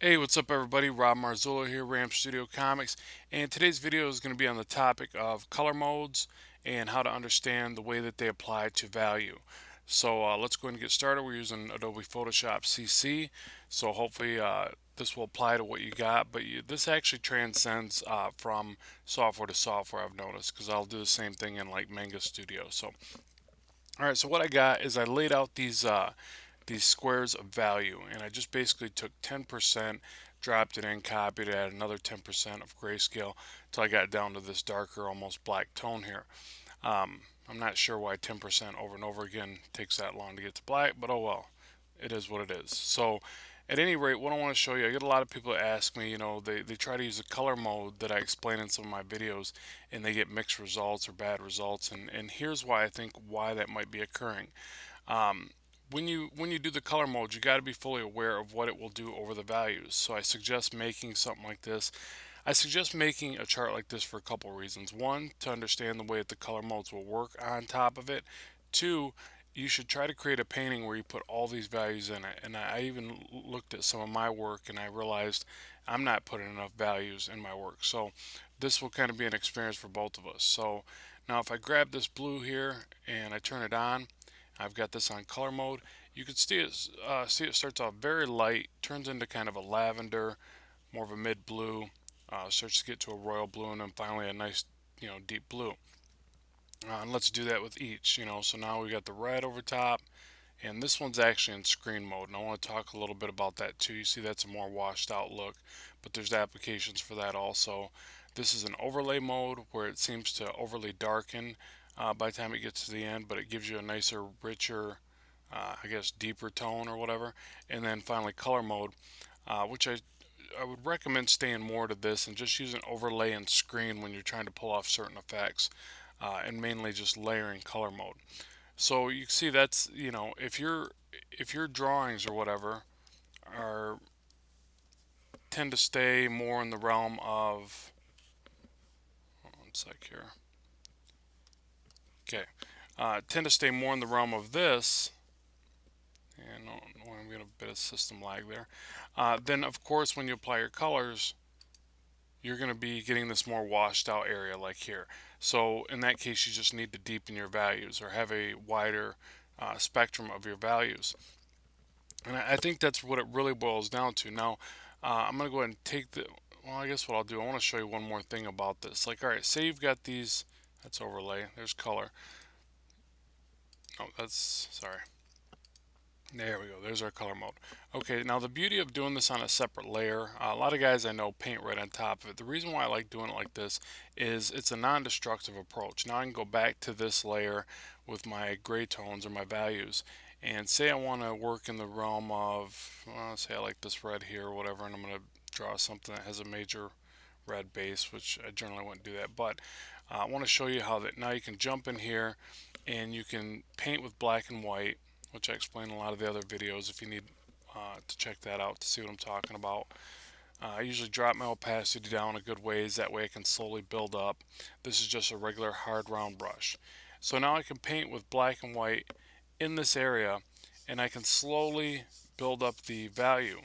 Hey, what's up everybody? Rob Marzullo here, Ram Studio Comics, and today's video is going to be on the topic of color modes and how to understand the way that they apply to value. So let's go ahead and get started. We're using Adobe Photoshop CC, so hopefully this will apply to what you got, but this actually transcends from software to software, I've noticed, because I'll do the same thing in like Manga Studio. So all right, so what I got is I laid out these squares of value, and I just basically took 10%, dropped it in, copied it, added another 10% of grayscale until I got down to this darker, almost black tone here. I'm not sure why 10% over and over again takes that long to get to black, but oh well, it is what it is. So at any rate, what I want to show you, I get a lot of people that ask me, they try to use a color mode that I explain in some of my videos, and they get mixed results or bad results, and here's why I think why that might be occurring. Um, when you do the color mode, you got to be fully aware of what it will do over the values. So I suggest making something like this. I suggest making a chart like this for a couple reasons. One, to understand the way that the color modes will work on top of it. Two, you should try to create a painting where you put all these values in it. And I even looked at some of my work and I realized I'm not putting enough values in my work. So this will kind of be an experience for both of us. So now if I grab this blue here and I turn it on, I've got this on color mode. You can see it starts off very light, turns into kind of a lavender, more of a mid blue, starts to get to a royal blue, and then finally a nice, deep blue. And let's do that with each. So now we got the red over top, and this one's actually in screen mode. And I want to talk a little bit about that too. You see that's a more washed out look, but there's applications for that also. This is an overlay mode where it seems to overly darken by the time it gets to the end, but it gives you a nicer, richer, I guess deeper tone or whatever. And then finally color mode, which I would recommend staying more to this and just using overlay and screen when you're trying to pull off certain effects, and mainly just layering color mode. So you can see that's if your drawings or whatever are tend to stay more in the realm of, one sec here. Okay, tend to stay more in the realm of this, and I'm getting a bit of system lag there. Then of course when you apply your colors, you're going to be getting this more washed out area like here. So in that case, you just need to deepen your values or have a wider spectrum of your values. And I think that's what it really boils down to. Now, I'm going to go ahead and take well, I guess what I'll do, I want to show you one more thing about this. Like, all right, say you've got these, that's overlay, there's color. Oh, sorry. There we go. There's our color mode. Okay, now the beauty of doing this on a separate layer, a lot of guys I know paint right on top of it. The reason why I like doing it like this is it's a non-destructive approach. Now I can go back to this layer with my gray tones or my values, and say I want to work in the realm of, well, say I like this red here or whatever, and I'm going to draw something that has a major red base, which I generally wouldn't do that, but I want to show you how that now you can jump in here and you can paint with black and white, which I explain in a lot of the other videos if you need to check that out to see what I'm talking about. I usually drop my opacity down a good ways, that way I can slowly build up. This is just a regular hard round brush. So now I can paint with black and white in this area, and I can slowly build up the value,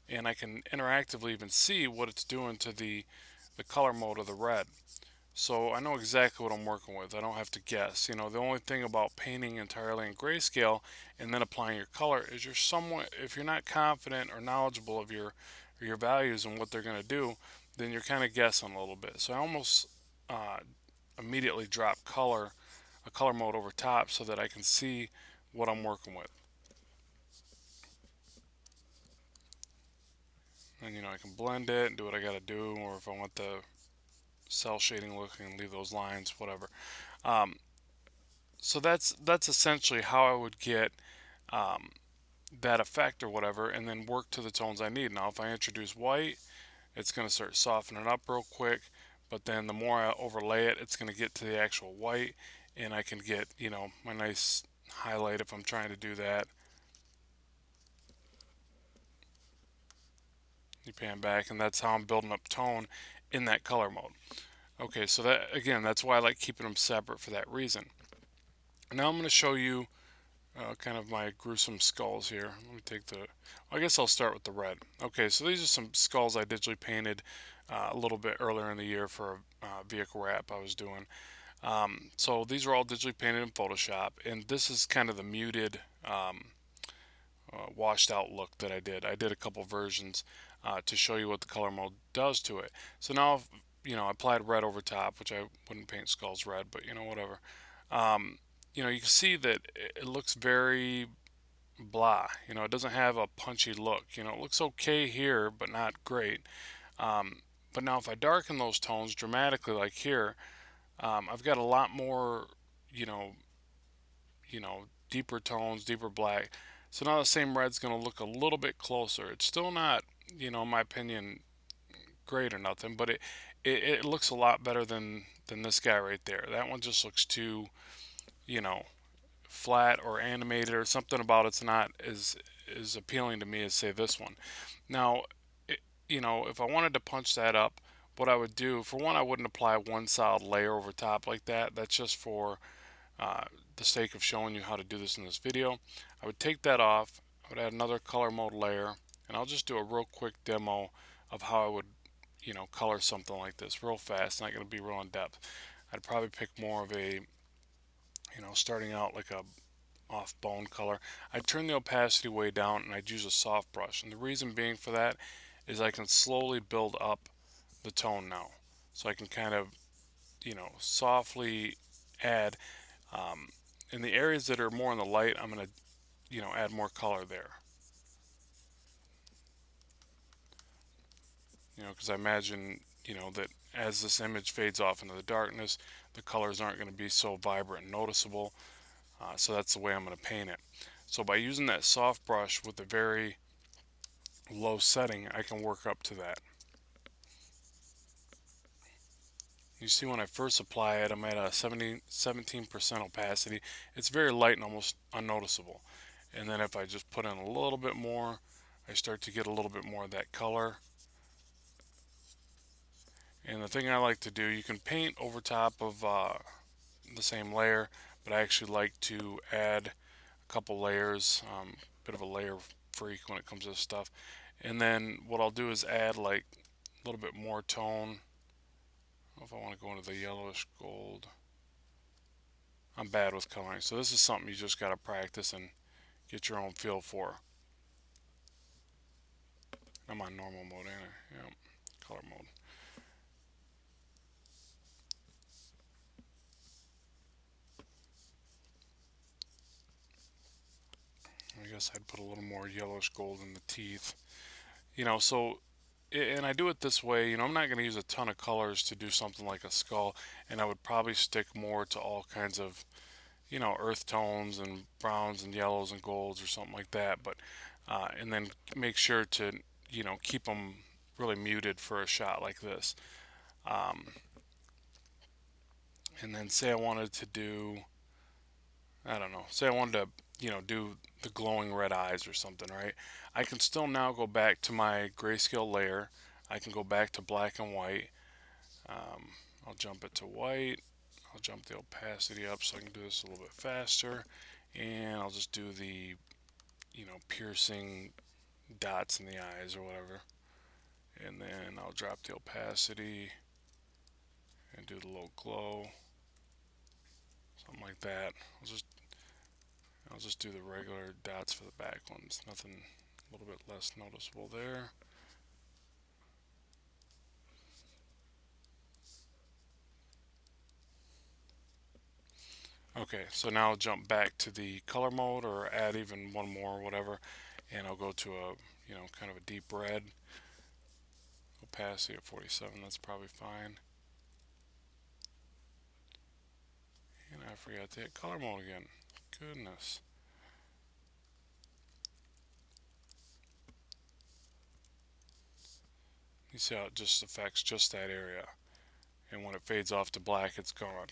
and I can interactively even see what it's doing to the color mode of the red. So I know exactly what I'm working with. I don't have to guess. The only thing about painting entirely in grayscale and then applying your color is if you're not confident or knowledgeable of your values and what they're going to do, then you're kind of guessing a little bit. So I almost uh, immediately drop a color mode over top so that I can see what I'm working with. And I can blend it and do what I got to do, or if I want the cell shading look, I can leave those lines, whatever. Um, so that's essentially how I would get um, that effect or whatever, and then work to the tones I need. Now, if I introduce white, it's going to start softening up real quick, but then the more I overlay it, it's going to get to the actual white, and I can get my nice highlight if I'm trying to do that. You pan back, and that's how I'm building up tone in that color mode. Okay, so that again, that's why I like keeping them separate for that reason. Now I'm going to show you kind of my gruesome skulls here. Let me take the, I guess I'll start with the red. Okay, so these are some skulls I digitally painted a little bit earlier in the year for a vehicle wrap I was doing. So these are all digitally painted in Photoshop, and this is kind of the muted, washed out look that I did. I did a couple versions to show you what the color mode does to it. So now, I applied red over top, which I wouldn't paint skulls red, but whatever. Um, you can see that it looks very blah. It doesn't have a punchy look. It looks okay here, but not great. Um, but now if I darken those tones dramatically, like here, I've got a lot more, you know, deeper tones, deeper black. So now the same red's going to look a little bit closer. It's still not, in my opinion, great or nothing, but it looks a lot better than this guy right there. That one just looks too, you know, flat or animated, or something about it's not as appealing to me as say this one. Now, it, if I wanted to punch that up, what I would do, for one, I wouldn't apply one solid layer over top like that. That's just for uh, the sake of showing you how to do this in this video. I would take that off, I would add another color mode layer, and I'll just do a real quick demo of how I would, color something like this real fast. Not going to be real in depth. I'd probably pick more of a, starting out like a off bone color. I'd turn the opacity way down and I'd use a soft brush. And the reason being for that is I can slowly build up the tone now. So I can kind of, softly add, in the areas that are more in the light, I'm going to, add more color there. Because I imagine, that as this image fades off into the darkness, the colors aren't going to be so vibrant and noticeable. So that's the way I'm going to paint it. So by using that soft brush with a very low setting, I can work up to that. You see when I first apply it, I'm at a 17% opacity. It's very light and almost unnoticeable. And then if I just put in a little bit more, I start to get a little bit more of that color. And the thing I like to do, you can paint over top of the same layer, but I actually like to add a couple layers, bit of a layer freak when it comes to this stuff. And then what I'll do is add like a little bit more tone. I don't know if I want to go into the yellowish gold. I'm bad with coloring, so this is something you just got to practice and get your own feel for. I'm on normal mode, ain't I? Yep, color mode. I guess I'd put a little more yellowish gold in the teeth. So, and I do it this way, I'm not going to use a ton of colors to do something like a skull, and I would probably stick more to all kinds of, earth tones and browns and yellows and golds or something like that, but, and then make sure to, keep them really muted for a shot like this. And then say I wanted to do, I don't know, say I wanted to, do the glowing red eyes or something, right? I can still now go back to my grayscale layer. I can go back to black and white. Um, I'll jump it to white. I'll jump the opacity up so I can do this a little bit faster. And I'll just do the, piercing dots in the eyes or whatever. And then I'll drop the opacity and do the low glow. Something like that. I'll just do the regular dots for the back ones. Nothing, a little bit less noticeable there. Okay, so now I'll jump back to the color mode or add even one more or whatever, and I'll go to a, kind of a deep red. Opacity at 47, that's probably fine. And I forgot to hit color mode again. Goodness. You see how it just affects just that area. And when it fades off to black, it's gone.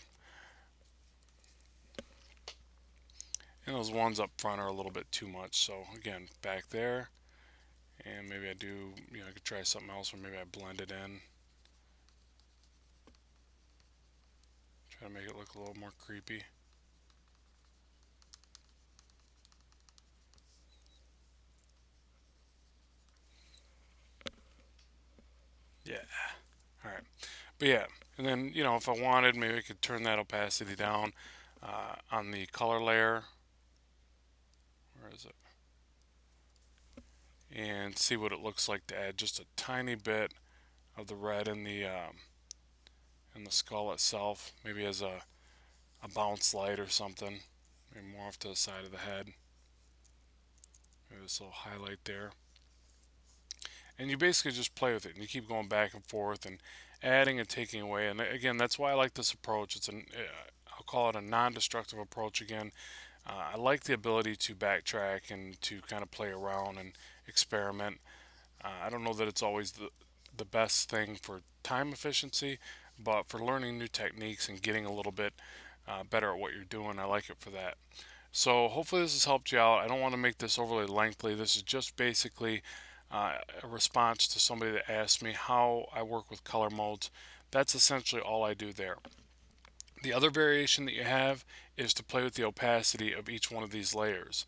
And those ones up front are a little bit too much. So again, back there. And maybe I do, I could try something else, or maybe I blend it in. Try to make it look a little more creepy. But yeah, and then if I wanted, maybe I could turn that opacity down on the color layer. Where is it? And see what it looks like to add just a tiny bit of the red in the skull itself, maybe as a bounce light or something, maybe more off to the side of the head. Maybe this little highlight there. And you basically just play with it, and you keep going back and forth and adding and taking away. And again, that's why I like this approach. I'll call it a non-destructive approach again. I like the ability to backtrack and to kind of play around and experiment. I don't know that it's always the best thing for time efficiency, but for learning new techniques and getting a little bit better at what you're doing, I like it for that. So hopefully this has helped you out. I don't want to make this overly lengthy. This is just basically a response to somebody that asked me how I work with color modes. That's essentially all I do there. The other variation that you have is to play with the opacity of each one of these layers.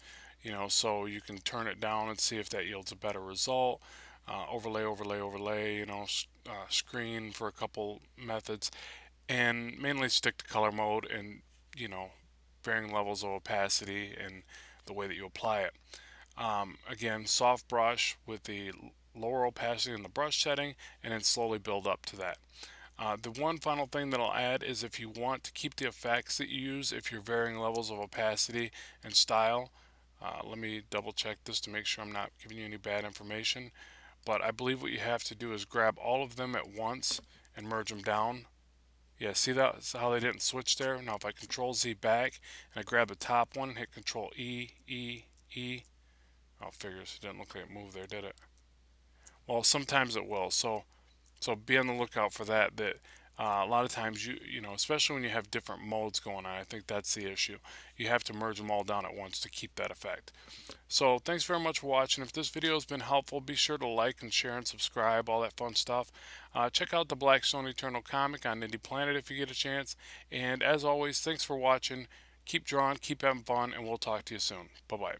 So you can turn it down and see if that yields a better result. Overlay, overlay, overlay, screen for a couple methods, and mainly stick to color mode and, you know, varying levels of opacity and the way that you apply it. Again, soft brush with the lower opacity in the brush setting, and then slowly build up to that. The one final thing that I'll add is if you want to keep the effects that you use, if you're varying levels of opacity and style, let me double check this to make sure I'm not giving you any bad information. But I believe what you have to do is grab all of them at once and merge them down. Yeah, see that's how they didn't switch there? Now if I control Z back and I grab the top one and hit control E, E, E. Oh, figures, it didn't look like it moved there, did it? Well, sometimes it will. So be on the lookout for that. That a lot of times especially when you have different modes going on, I think that's the issue. You have to merge them all down at once to keep that effect. So thanks very much for watching. If this video has been helpful, be sure to like and share and subscribe, all that fun stuff. Check out the Blackstone Eternal comic on Indie Planet if you get a chance. And as always, thanks for watching. Keep drawing, keep having fun, and we'll talk to you soon. Bye bye.